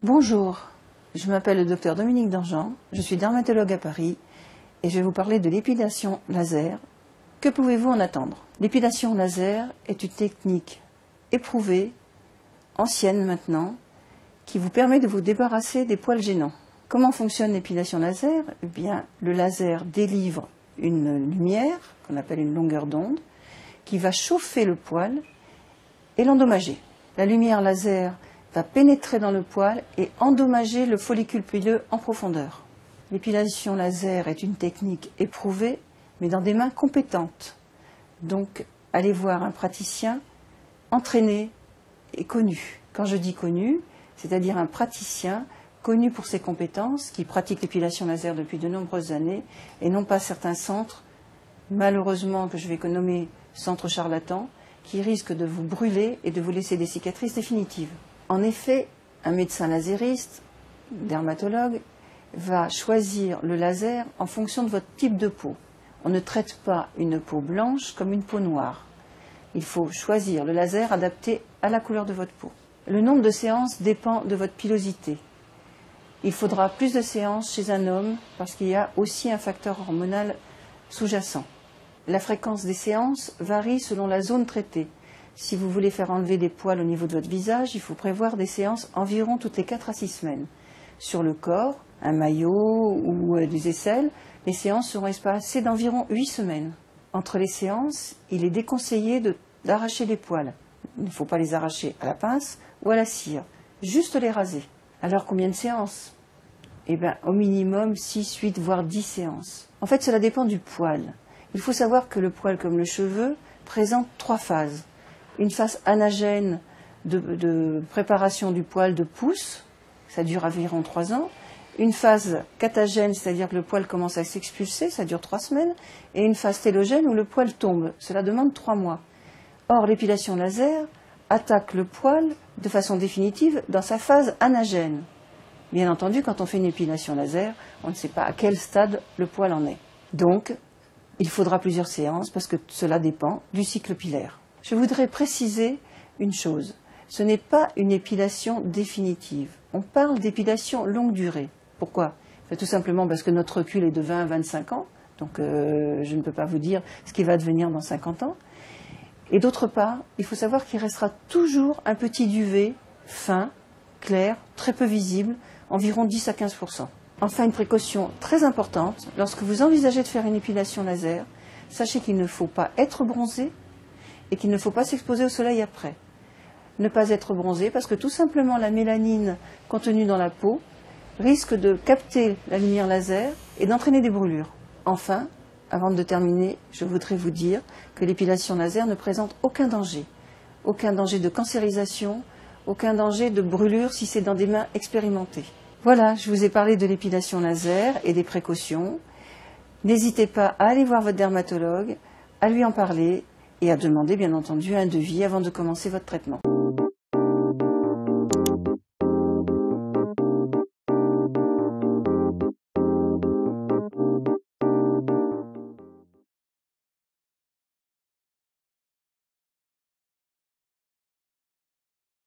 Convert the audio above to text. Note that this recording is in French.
Bonjour, je m'appelle le docteur Dominique Dangean, je suis dermatologue à Paris et je vais vous parler de l'épilation laser. Que pouvez-vous en attendre? L'épilation laser est une technique éprouvée, ancienne maintenant, qui vous permet de vous débarrasser des poils gênants. Comment fonctionne l'épilation laser? Eh bien, le laser délivre une lumière, qu'on appelle une longueur d'onde, qui va chauffer le poil et l'endommager. La lumière laser va pénétrer dans le poil et endommager le follicule pileux en profondeur. L'épilation laser est une technique éprouvée, mais dans des mains compétentes. Donc, allez voir un praticien entraîné et connu. Quand je dis connu, c'est-à-dire un praticien connu pour ses compétences, qui pratique l'épilation laser depuis de nombreuses années, et non pas certains centres, malheureusement que je vais nommer centres charlatans, qui risquent de vous brûler et de vous laisser des cicatrices définitives. En effet, un médecin lasériste, dermatologue, va choisir le laser en fonction de votre type de peau. On ne traite pas une peau blanche comme une peau noire. Il faut choisir le laser adapté à la couleur de votre peau. Le nombre de séances dépend de votre pilosité. Il faudra plus de séances chez un homme parce qu'il y a aussi un facteur hormonal sous-jacent. La fréquence des séances varie selon la zone traitée. Si vous voulez faire enlever des poils au niveau de votre visage, il faut prévoir des séances environ toutes les 4 à 6 semaines. Sur le corps, un maillot ou des aisselles, les séances seront espacées d'environ 8 semaines. Entre les séances, il est déconseillé d'arracher les poils. Il ne faut pas les arracher à la pince ou à la cire, juste les raser. Alors combien de séances? Eh bien, au minimum 6, 8, voire 10 séances. En fait, cela dépend du poil. Il faut savoir que le poil, comme le cheveu, présente 3 phases. Une phase anagène de préparation du poil de pousse, ça dure environ 3 ans. Une phase catagène, c'est-à-dire que le poil commence à s'expulser, ça dure 3 semaines. Et une phase télogène où le poil tombe, cela demande 3 mois. Or, l'épilation laser attaque le poil de façon définitive dans sa phase anagène. Bien entendu, quand on fait une épilation laser, on ne sait pas à quel stade le poil en est. Donc, il faudra plusieurs séances parce que cela dépend du cycle pilaire. Je voudrais préciser une chose, ce n'est pas une épilation définitive. On parle d'épilation longue durée. Pourquoi? Tout simplement parce que notre recul est de 20 à 25 ans, donc je ne peux pas vous dire ce qui va devenir dans 50 ans. Et d'autre part, il faut savoir qu'il restera toujours un petit duvet fin, clair, très peu visible, environ 10 à 15%. Enfin, une précaution très importante, lorsque vous envisagez de faire une épilation laser, sachez qu'il ne faut pas être bronzé et qu'il ne faut pas s'exposer au soleil après. Ne pas être bronzé parce que tout simplement la mélanine contenue dans la peau risque de capter la lumière laser et d'entraîner des brûlures. Enfin, avant de terminer, je voudrais vous dire que l'épilation laser ne présente aucun danger de cancérisation, aucun danger de brûlure si c'est dans des mains expérimentées. Voilà, je vous ai parlé de l'épilation laser et des précautions. N'hésitez pas à aller voir votre dermatologue, à lui en parler et à demander bien entendu un devis avant de commencer votre traitement.